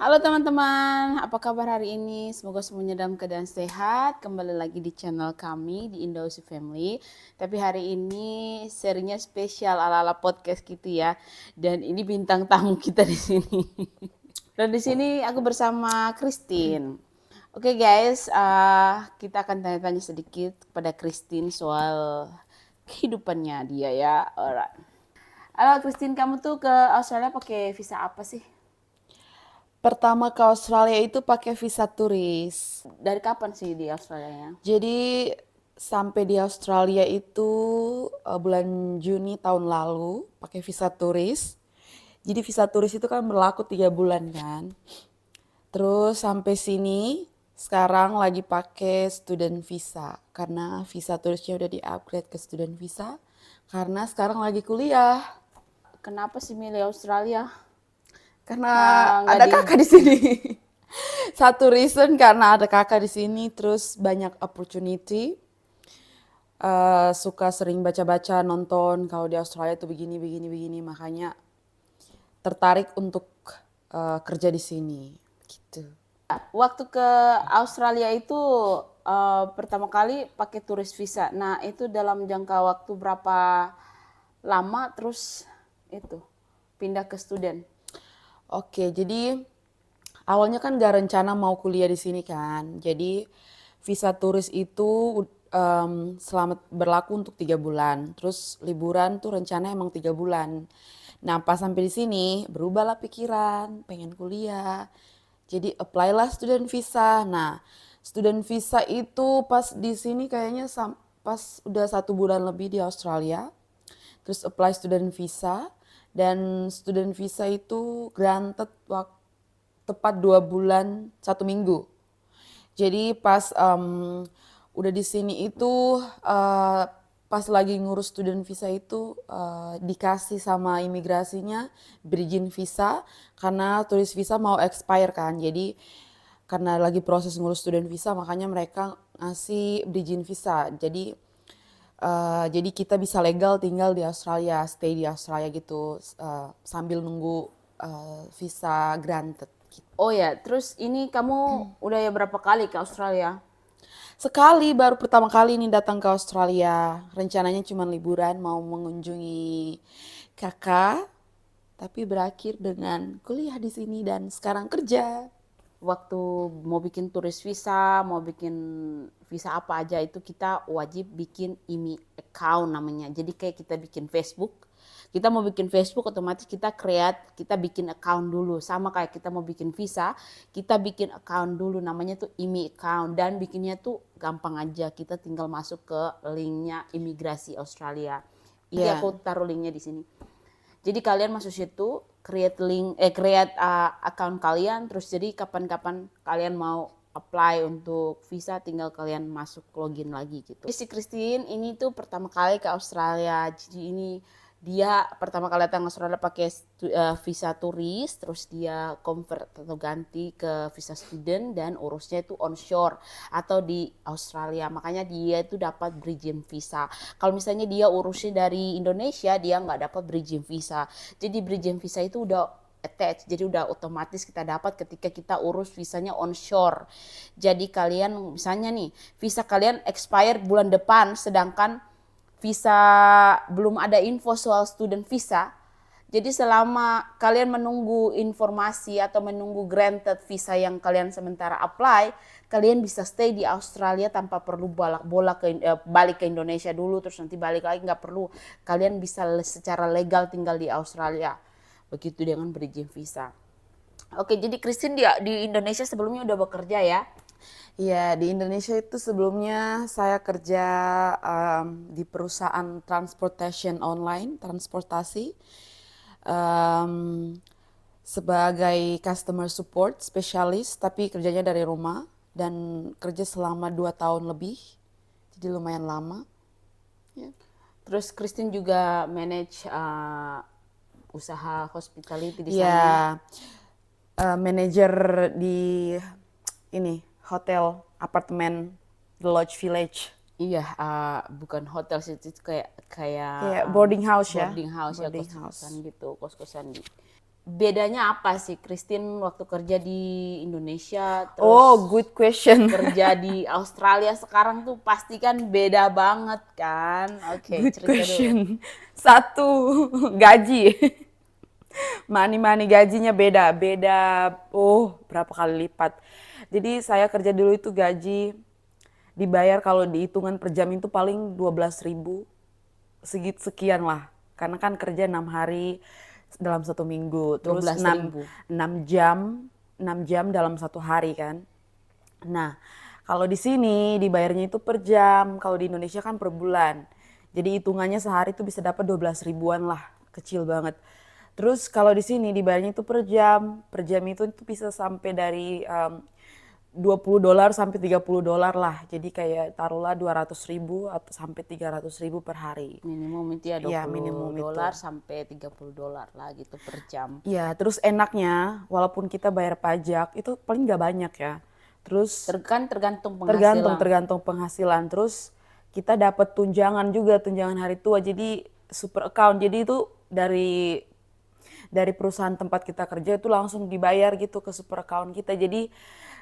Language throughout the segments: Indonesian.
Halo teman-teman, apa kabar hari ini? Semoga semuanya dalam keadaan sehat. Kembali lagi di channel kami di Indosi Family. Tapi hari ini serinya spesial ala-ala podcast gitu ya. Dan ini bintang tamu kita di sini. Dan di sini aku bersama Christine. Oke guys, kita akan tanya-tanya sedikit kepada Christine soal kehidupannya dia ya. Alright. Halo Christine, kamu tuh ke Australia pakai visa apa sih? Pertama ke Australia itu pakai visa turis. Dari kapan sih di Australia? Jadi sampai di Australia itu bulan Juni tahun lalu pakai visa turis. Jadi visa turis itu kan berlaku 3 bulan kan. Terus sampai sini sekarang lagi pakai student visa karena visa turisnya udah di-upgrade ke student visa karena sekarang lagi kuliah. Kenapa sih milih Australia? Karena Nggak ada di kakak di sini. Satu reason karena ada kakak di sini, terus banyak opportunity. Suka sering baca-baca, nonton kalau di Australia tuh begini, begini, begini, makanya tertarik untuk kerja di sini, gitu. waktu ke Australia itu pertama kali pakai turis visa. Nah, itu dalam jangka waktu berapa lama terus itu pindah ke student? Oke, jadi awalnya kan gak rencana mau kuliah di sini kan. Jadi visa turis itu selama berlaku untuk 3 bulan. Terus liburan tuh rencana emang 3 bulan. Nah pas sampai di sini berubahlah pikiran, pengen kuliah. Jadi apply lah student visa. Nah student visa itu pas di sini kayaknya pas udah 1 bulan lebih di Australia. Terus apply student visa dan student visa itu granted tepat 2 bulan 1 minggu. Jadi pas udah di sini itu pas lagi ngurus student visa itu dikasih sama imigrasinya berizin visa karena turis visa mau expire kan. Jadi karena lagi proses ngurus student visa makanya mereka ngasih berizin visa. Jadi kita bisa legal tinggal di Australia, stay di Australia gitu sambil nunggu visa granted. Gitu. Oh ya, terus ini kamu udah ya berapa kali ke Australia? Sekali baru pertama kali ini datang ke Australia. Rencananya cuma liburan mau mengunjungi kakak, tapi berakhir dengan kuliah di sini dan sekarang kerja. Waktu mau bikin turis visa, mau bikin visa apa aja itu kita wajib bikin IMI account namanya. Jadi kayak kita bikin Facebook, kita mau bikin Facebook otomatis kita bikin account dulu. Sama kayak kita mau bikin visa, kita bikin account dulu namanya tuh IMI account dan bikinnya tuh gampang aja. Kita tinggal masuk ke linknya imigrasi Australia. Ini Ya, aku taruh linknya di sini. Jadi kalian masuk situ, create account kalian, terus jadi kapan-kapan kalian mau apply untuk visa tinggal kalian masuk login lagi gitu. Si Christine ini tuh pertama kali ke Australia. Jadi ini dia pertama kali datang ke Australia pakai visa turis, terus dia convert atau ganti ke visa student dan urusnya itu onshore atau di Australia. Makanya dia itu dapat bridging visa. Kalau misalnya dia urusnya dari Indonesia, dia nggak dapat bridging visa. Jadi bridging visa itu udah attach, jadi udah otomatis kita dapat ketika kita urus visanya onshore. Jadi kalian misalnya nih, visa kalian expire bulan depan, sedangkan visa belum ada info soal student visa. Jadi selama kalian menunggu informasi atau menunggu granted visa yang kalian sementara apply, kalian bisa stay di Australia tanpa perlu balik ke Indonesia dulu terus nanti balik lagi, nggak perlu. Kalian bisa secara legal tinggal di Australia. Begitu dengan berizin visa. Oke, jadi Christine di Indonesia sebelumnya udah bekerja ya? ya di Indonesia itu sebelumnya saya kerja di perusahaan transportation online, transportasi em, sebagai customer support spesialis, tapi kerjanya dari rumah dan kerja selama 2 tahun lebih, jadi lumayan lama. Ya. Terus Christine juga manage usaha hospitality di sana. Ya, manajer di ini hotel apartemen The Lodge Village. Iya, bukan hotel sih, itu kayak kayak Kayak boarding house ya, boarding house ya, boarding kos-kosan house. gitu, kos-kosan di. bedanya apa sih Christine waktu kerja di Indonesia Oh, terus good question. kerja di Australia sekarang tuh pasti kan beda banget kan? Oke, Good cerita dulu. question. Satu, gaji. Money gajinya beda, beda. Oh, berapa kali lipat. Jadi saya kerja dulu itu gaji dibayar kalau dihitungan per jam itu paling 12.000 sekian lah. Karena kan kerja 6 hari dalam 1 minggu, Dua terus belas 6 ribu. 6 jam 6 jam dalam 1 hari kan. Nah, kalau di sini dibayarnya itu per jam, kalau di Indonesia kan per bulan. Jadi hitungannya sehari itu bisa dapat 12 ribuan lah, kecil banget. Terus kalau di sini dibayarnya itu per jam itu bisa sampai dari 20 dolar sampai 30 dolar lah. Jadi kayak taruhlah 200 ribu atau sampai 300 ribu per hari. Minimum itu ya Iya, minimum 20 itu. dolar sampai 30 dolar lah gitu per jam. Iya, terus enaknya walaupun kita bayar pajak itu paling nggak banyak ya. Terus Tergantung tergantung penghasilan. tergantung penghasilan. Terus kita dapat tunjangan juga, tunjangan hari tua. Jadi super account. Jadi itu dari perusahaan tempat kita kerja itu langsung dibayar gitu ke super account kita. Jadi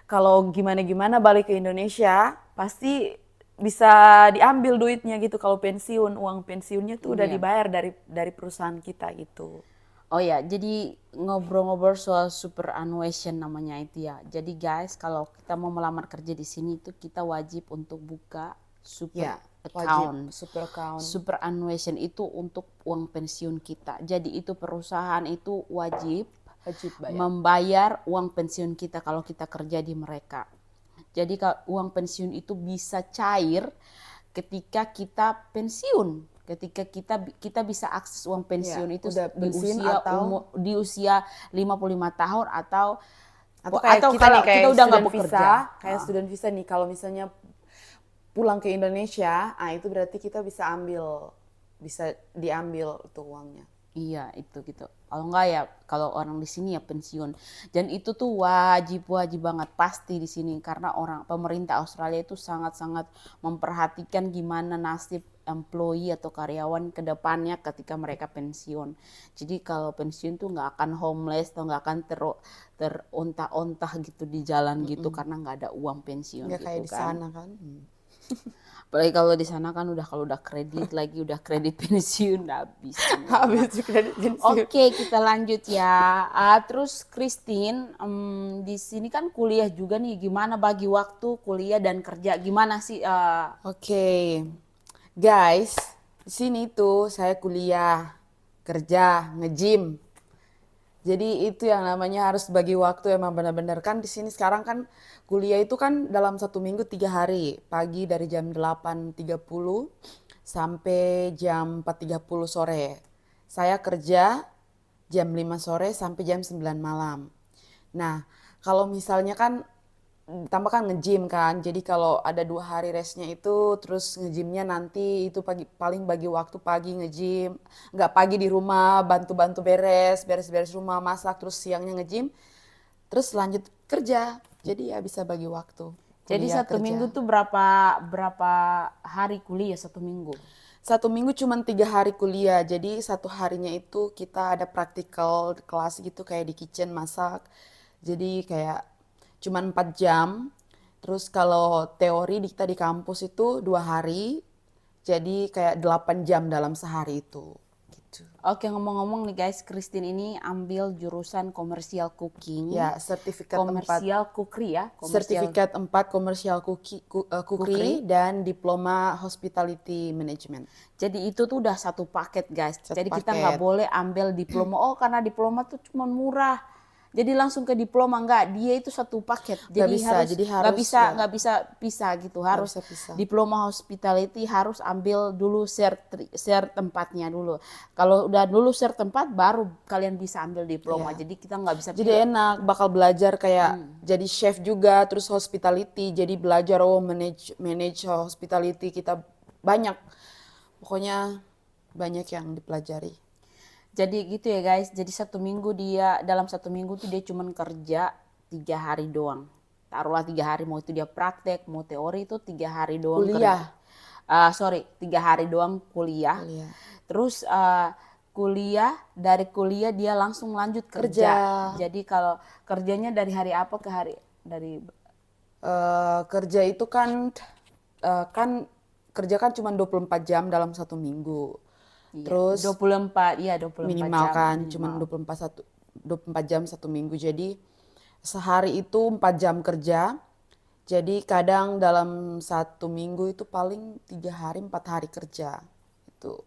kalau gimana-gimana balik ke Indonesia pasti bisa diambil duitnya gitu. Kalau pensiun, uang pensiunnya tuh udah Iya. dibayar dari perusahaan kita gitu. Oh ya, jadi ngobrol-ngobrol soal superannuation namanya itu ya. Jadi guys, kalau kita mau melamar kerja di sini itu kita wajib untuk buka super Ya, wajib account. super account. Superannuation itu untuk uang pensiun kita. Jadi itu perusahaan itu wajib Wajib bayar. membayar uang pensiun kita kalau kita kerja di mereka. Jadi uang pensiun itu bisa cair ketika kita pensiun. Ketika kita bisa akses uang pensiun Ya, itu udah di pensiun usia atau di usia 55 tahun atau kayak kita kalau nih kayak kita udah nggak student bekerja. visa, kayak student visa nih kalau misalnya pulang ke Indonesia, itu berarti kita bisa diambil tuh uangnya. Iya itu gitu. Kalau enggak ya kalau orang di sini ya pensiun. Dan itu tuh wajib banget pasti di sini karena pemerintah Australia itu sangat-sangat memperhatikan gimana nasib employee atau karyawan ke depannya ketika mereka pensiun. Jadi kalau pensiun tuh nggak akan homeless atau nggak akan terontah-ontah gitu di jalan gitu karena nggak ada uang pensiun Nggak gitu kayak di kan. sana kan. Apalagi kalau di sana kan kalau udah kredit lagi udah kredit pensiun udah habis semua. Habis kredit pensiun. Oke, kita lanjut ya. Terus Christine, di sini kan kuliah juga nih. Gimana bagi waktu kuliah dan kerja? Gimana sih? Oke. Guys, di sini tuh saya kuliah, kerja, nge-gym. Jadi itu yang namanya harus bagi waktu emang benar-benar kan di sini sekarang kan kuliah itu kan dalam 1 minggu 3 hari. Pagi dari jam 8.30 sampai jam 4.30 sore. Saya kerja jam 5 sore sampai jam 9 malam. Nah, kalau misalnya kan tambah kan nge-gym kan. Jadi kalau ada 2 hari restnya itu terus nge-gymnya nanti itu paling bagi waktu pagi nge-gym. Nggak pagi di rumah bantu-bantu beres-beres rumah, masak terus siangnya nge-gym. Terus lanjut kerja. Jadi ya bisa bagi waktu. Jadi Kuliah, satu kerja. minggu tuh berapa hari kuliah 1 minggu? 1 minggu cuma 3 hari kuliah. Jadi 1 harinya itu kita ada practical kelas gitu kayak di kitchen masak. Jadi kayak cuma 4 jam. Terus kalau teori kita di kampus itu 2 hari. Jadi kayak 8 jam dalam sehari itu. Gitu. Oke, ngomong-ngomong nih guys, Christine ini ambil jurusan commercial cooking. Ya, sertifikat 4. Commercial cookery ya. Sertifikat 4 commercial cookery dan diploma hospitality management. Jadi itu tuh udah satu paket guys. Satu Jadi kita paket. nggak boleh ambil diploma. Oh karena diploma tuh cuma murah. Jadi langsung ke diploma enggak. Dia itu satu paket. Jadi nggak bisa pisah gitu. Harus bisa pisah. diploma hospitality harus ambil dulu share tempatnya dulu. Kalau udah dulu share tempat baru kalian bisa ambil diploma. Jadi kita nggak bisa. Jadi enak, bakal belajar kayak jadi chef juga, terus hospitality, jadi belajar manage hospitality kita banyak. Pokoknya banyak yang dipelajari. Jadi gitu ya guys. Jadi dalam 1 minggu tuh dia cuman kerja 3 hari doang. Taruhlah 3 hari mau itu dia praktek, mau teori itu 3 hari doang Kuliah. kerja. 3 hari doang kuliah. Terus dari kuliah dia langsung lanjut kerja. Jadi kalau kerjanya dari hari apa ke hari dari Kerja itu kan kerja kan cuma 24 jam dalam 1 minggu. Terus 24 24 minimal jam kan cuma minimal. 24 jam 1 minggu. Jadi sehari itu 4 jam kerja. Jadi kadang dalam 1 minggu itu paling 3 hari 4 hari kerja. Itu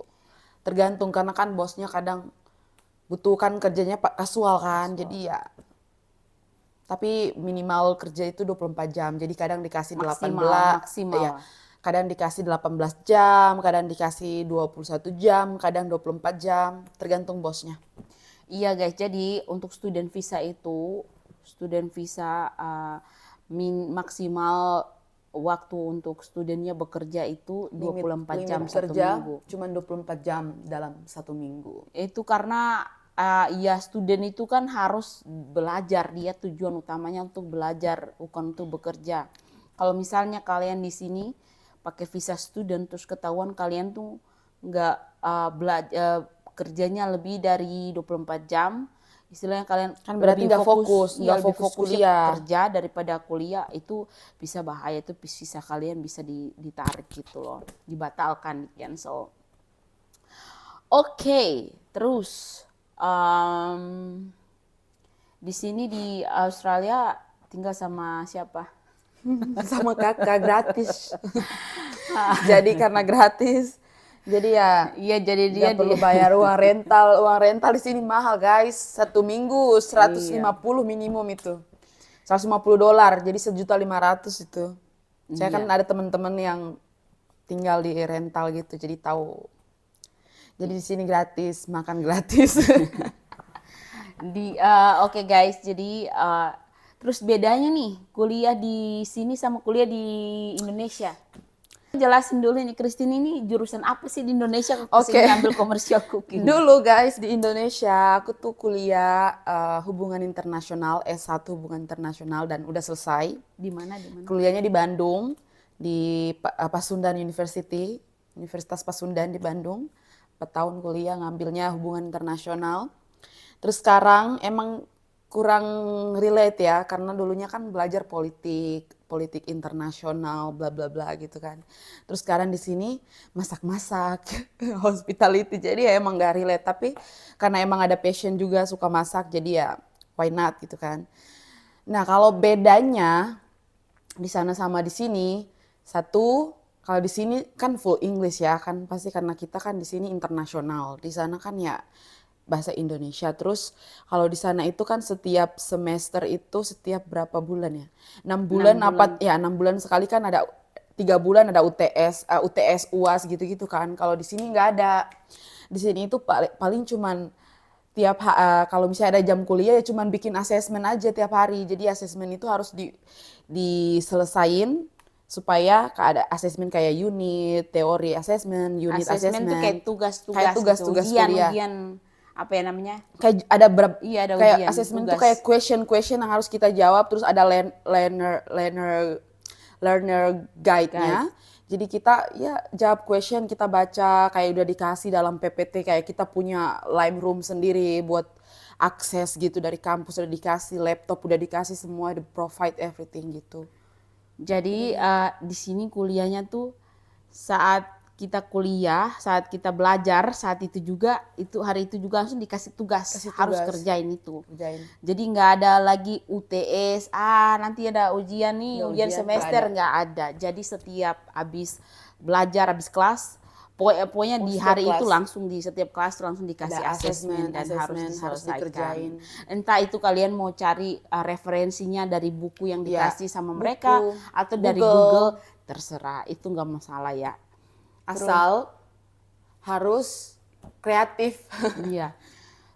tergantung karena kan bosnya kadang butuhkan kerjanya kasual kan. Jadi ya tapi minimal kerja itu 24 jam. Jadi kadang dikasih 18, Maksimal. ya. Kadang dikasih 18 jam, kadang dikasih 21 jam, kadang 24 jam, tergantung bosnya. Iya guys, jadi untuk student visa itu, student visa maksimal waktu untuk studennya bekerja itu 24 jam Limit satu kerja minggu. cuma 24 jam dalam 1 minggu. Itu karena ya student itu kan harus belajar, dia tujuan utamanya untuk belajar bukan untuk bekerja. Kalau misalnya kalian di sini pakai visa student terus ketahuan kalian tuh nggak kerjanya lebih dari 24 jam, istilahnya kalian Kan berarti lebih nggak fokus, nggak lebih fokus fokusnya kuliah. kerja daripada kuliah, itu bisa bahaya, itu visa kalian bisa ditarik gitu loh, dibatalkan, di cancel. Oke, terus di sini di Australia tinggal sama siapa? Sama kakak gratis. Jadi karena gratis, jadi ya Iya, jadi dia nggak perlu bayar uang rental. Uang rental di sini mahal guys. 1 minggu 150 minimum itu. $150, jadi $1.500.000 itu. Saya kan ada teman-teman yang tinggal di rental gitu, jadi tahu. Jadi di sini gratis, makan gratis. Oke guys, jadi terus bedanya nih kuliah di sini sama kuliah di Indonesia. Jelasin dulu nih, Christine ini jurusan apa sih di Indonesia? Oke. Ambil commercial cooking. Dulu guys di Indonesia aku tuh kuliah hubungan internasional, S1 hubungan internasional dan udah selesai. Di mana? Di mana? Kuliahnya di Bandung, di Pasundan University, Universitas Pasundan di Bandung. 4 tahun kuliah ngambilnya hubungan internasional. Terus sekarang emang kurang relate ya, karena dulunya kan belajar politik internasional, bla bla bla gitu kan. Terus sekarang di sini masak-masak, hospitality, jadi ya emang gak relate. Tapi karena emang ada passion juga, suka masak, jadi ya why not gitu kan. Nah kalau bedanya di sana sama di sini, satu, kalau di sini kan full English ya kan, pasti karena kita kan di sini internasional. Di sana kan ya bahasa Indonesia. Terus kalau di sana itu kan setiap semester itu setiap berapa bulan ya? 6 bulan, 6 bulan sekali kan ada 3 bulan ada UTS, UAS gitu-gitu kan. Kalau di sini nggak ada. Di sini itu paling cuman kalau misalnya ada jam kuliah ya cuman bikin asesmen aja tiap hari. Jadi asesmen itu harus diselesain supaya ada asesmen kayak unit, teori asesmen, unit asesmen. Itu kayak tugas-tugas kuliah. Ujian apa ya namanya? Kayak ada Iya, ada kayak ujian, asesmen itu tugas. kayak question yang harus kita jawab, terus ada learner guide-nya. Jadi kita ya jawab question, kita baca, kayak udah dikasih dalam PPT, kayak kita punya Lightroom sendiri buat akses gitu dari kampus, udah dikasih laptop, udah dikasih semua, the provide everything gitu. Jadi di sini kuliahnya tuh saat kita kuliah, saat kita belajar, saat itu juga, itu hari itu juga langsung dikasih tugas, harus kerjain itu. Jadi nggak ada lagi UTS, nanti ada ujian nih, ujian semester, nggak ada. Jadi setiap habis belajar, habis kelas, pokoknya di hari itu langsung di setiap kelas langsung dikasih asesmen dan harus diselesaikan. Entah itu kalian mau cari referensinya dari buku yang dikasih sama mereka atau dari Google, terserah, itu nggak masalah ya. Asal harus kreatif. Iya.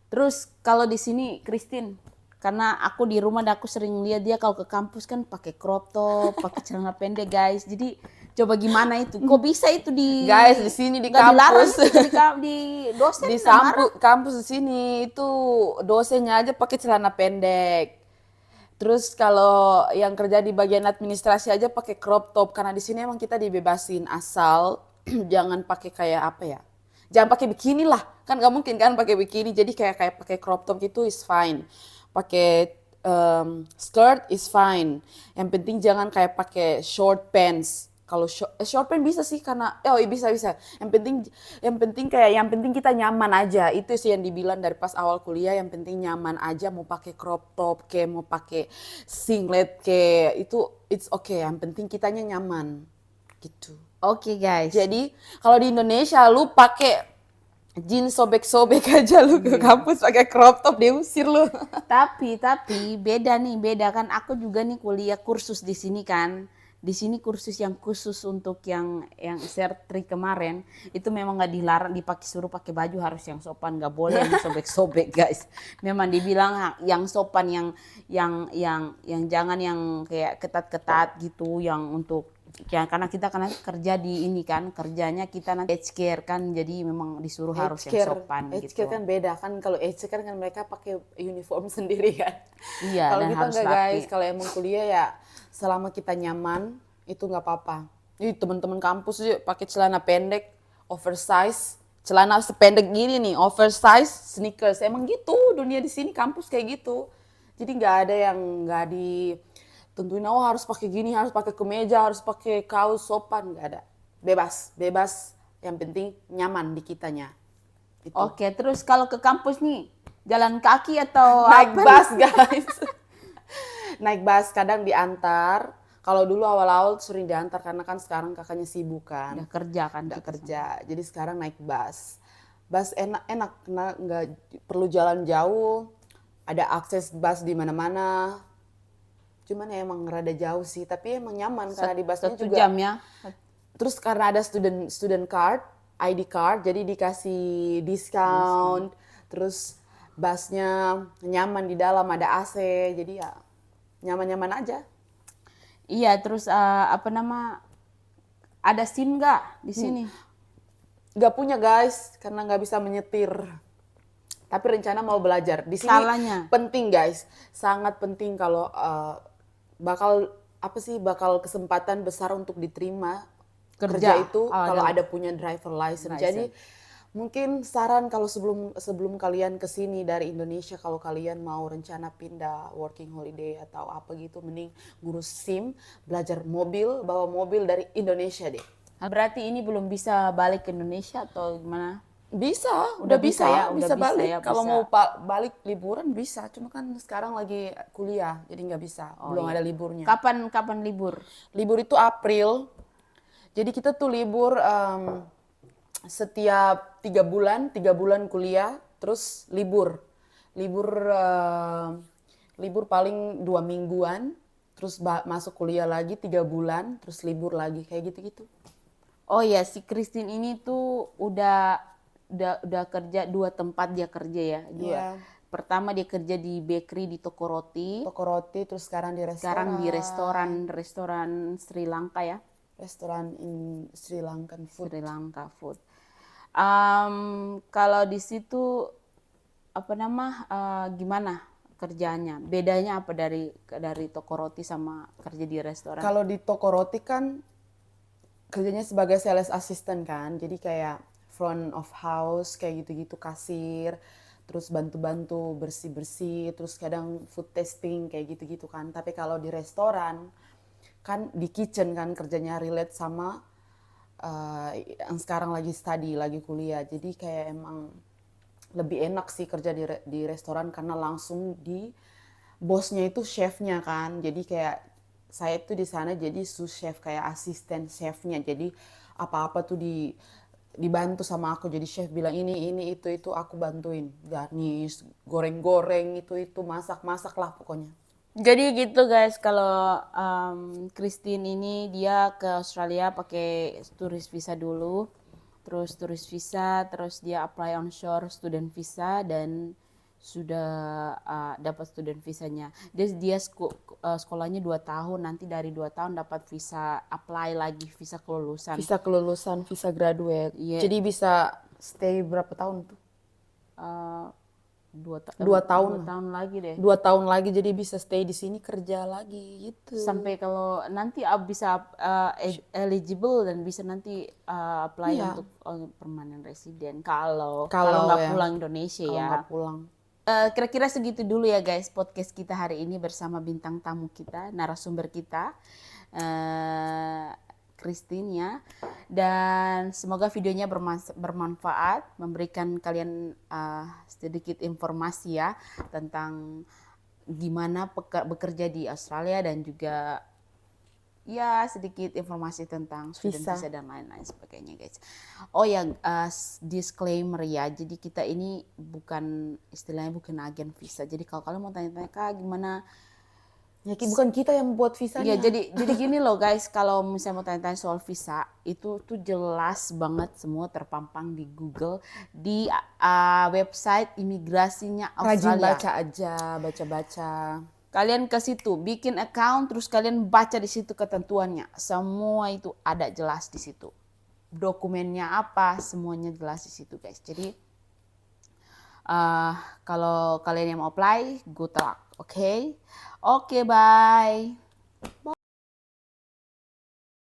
Terus kalau di sini Christine, karena aku di rumah dan aku sering lihat dia kalau ke kampus kan pakai crop top, pakai celana pendek guys. Jadi coba gimana itu? Kok bisa itu guys di sini di kampus? kampus di dosen di kampus di sini itu dosennya aja pakai celana pendek. Terus kalau yang kerja di bagian administrasi aja pakai crop top, karena di sini emang kita dibebasin asal jangan pakai kayak apa ya? Jangan pakai bikini lah. kan nggak mungkin kan pakai bikini, jadi kayak pakai crop top gitu is fine, pakai skirt is fine, yang penting jangan kayak pakai short pants. Kalau short pants bisa sih karena bisa, yang penting kita nyaman aja, itu sih yang dibilang dari pas awal kuliah, yang penting nyaman aja, mau pakai crop top kayak mau pakai singlet kayak itu it's okay, yang penting kitanya nyaman gitu. Oke guys. Jadi kalau di Indonesia lu pakai jeans sobek-sobek aja lu ke kampus pakai crop top diusir lu. Tapi beda kan, aku juga nih kuliah kursus di sini kan. Di sini kursus yang khusus untuk yang sertri kemarin itu memang nggak dilarang suruh pakai baju harus yang sopan, nggak boleh yang sobek-sobek guys. Memang dibilang yang sopan, yang jangan yang kayak ketat-ketat gitu, yang untuk ya karena kita kerja di ini kan, kerjanya kita nanti aged care kan, jadi memang disuruh harus yang sopan Aged gitu. care kan beda kan, kalau aged care kan mereka pakai uniform sendiri kan. Iya, Kalau dan kita harus enggak rapi. guys, kalau emang kuliah ya selama kita nyaman itu nggak apa-apa. Jadi teman-teman kampus yuk pakai celana pendek, oversize, celana sependek gini nih, oversize, sneakers. Emang gitu dunia di sini kampus kayak gitu. Jadi nggak ada yang nggak ditentuin, oh harus pakai gini, harus pakai kemeja, harus pakai kaos sopan, nggak ada. Bebas, bebas. Yang penting nyaman di kitanya. Itu. Oke, terus kalau ke kampus nih, jalan kaki atau Naik apa bus nih? guys. Naik bus, kadang diantar. Kalau dulu awal-awal sering diantar karena kan sekarang kakaknya sibuk kan. Udah kerja kan Udah kita kerja. Jadi sekarang naik bus. Bus enak-enak, nggak perlu jalan jauh. Ada akses bus di mana-mana. Cuman ya emang rada jauh sih, tapi emang nyaman karena di busnya Satu juga. jam ya. Terus karena ada student card, ID card, jadi dikasih diskon. Terus busnya nyaman di dalam, ada AC, jadi ya nyaman-nyaman aja. Iya, terus ada SIM nggak di sini? Gak punya guys, karena nggak bisa menyetir. Tapi rencana mau belajar. Di sini Salahnya. penting guys, sangat penting kalau bakal kesempatan besar untuk diterima kerja itu kalau ada punya driver license. Jadi mungkin saran kalau sebelum kalian kesini dari Indonesia, kalau kalian mau rencana pindah working holiday atau apa gitu, mending ngurus SIM, belajar mobil, bawa mobil dari Indonesia deh. Berarti ini belum bisa balik ke Indonesia atau gimana? Bisa, Udah udah bisa bisa, ya, udah bisa bisa balik. ya, Kalau bisa. mau balik liburan bisa, cuma kan sekarang lagi kuliah, jadi nggak bisa, belum ada liburnya. Kapan libur? Libur itu April, jadi kita tuh libur setiap 3 bulan kuliah, terus libur paling 2 mingguan, terus masuk kuliah lagi 3 bulan, terus libur lagi kayak gitu-gitu. Oh ya, si Christine ini tuh udah kerja 2 tempat dia kerja ya, 2. Iya. Pertama dia kerja di bakery di toko roti. Toko roti, terus sekarang di Sekarang di restoran Sri Lanka ya. restoran in Sri Lankan food. Sri Lanka food. Kalau di situ gimana kerjanya? Bedanya apa dari toko roti sama kerja di restoran? Kalau di toko roti kan kerjanya sebagai sales assistant kan, jadi kayak front of house kayak gitu-gitu, kasir, terus bantu-bantu bersih-bersih, terus kadang food testing kayak gitu-gitu kan. Tapi kalau di restoran kan di kitchen kan, kerjanya relate sama yang sekarang lagi study, lagi kuliah. Jadi kayak emang lebih enak sih kerja di restoran karena langsung di bosnya itu chefnya kan. Jadi kayak saya tuh di sana jadi sous chef, kayak asisten chefnya. Jadi apa-apa tuh dibantu sama aku. Jadi chef bilang ini itu aku bantuin. Garnish, goreng-goreng itu masak-masak lah pokoknya. Jadi gitu guys, kalau Christine ini dia ke Australia pakai turis visa dulu, terus dia apply onshore student visa dan sudah dapat student visanya. Dia sekolahnya 2 tahun, nanti dari 2 tahun dapat visa, apply lagi visa kelulusan. Visa kelulusan, visa graduate. Iya. Jadi bisa stay berapa tahun tuh? 2 2 tahun. tahun lagi deh. 2 tahun lagi jadi bisa stay di sini kerja lagi gitu. Sampai kalau nanti bisa eligible dan bisa nanti apply Iya. untuk permanent resident kalau Kalau nggak ya, pulang Indonesia kalau ya. nggak pulang. Kira-kira segitu dulu ya guys podcast kita hari ini bersama bintang tamu kita, narasumber kita, Christine ya. Dan semoga videonya bermanfaat, memberikan kalian sedikit informasi ya tentang gimana bekerja di Australia dan juga ya sedikit informasi tentang student visa dan lain-lain sebagainya guys. Oh ya disclaimer ya, jadi kita ini istilahnya bukan agen visa. Jadi kalau kalian mau tanya-tanya Kak gimana, Ya bukan kita yang buat ya visanya. jadi gini loh guys, kalau misalnya mau tanya-tanya soal visa itu tuh jelas banget semua terpampang di Google, di website imigrasinya Rajin Australia. baca aja, baca-baca. Kalian ke situ, bikin account, terus kalian baca di situ ketentuannya. Semua itu ada jelas di situ. Dokumennya apa, semuanya jelas di situ guys. Jadi kalau kalian yang mau apply, good luck, oke? Oke, bye.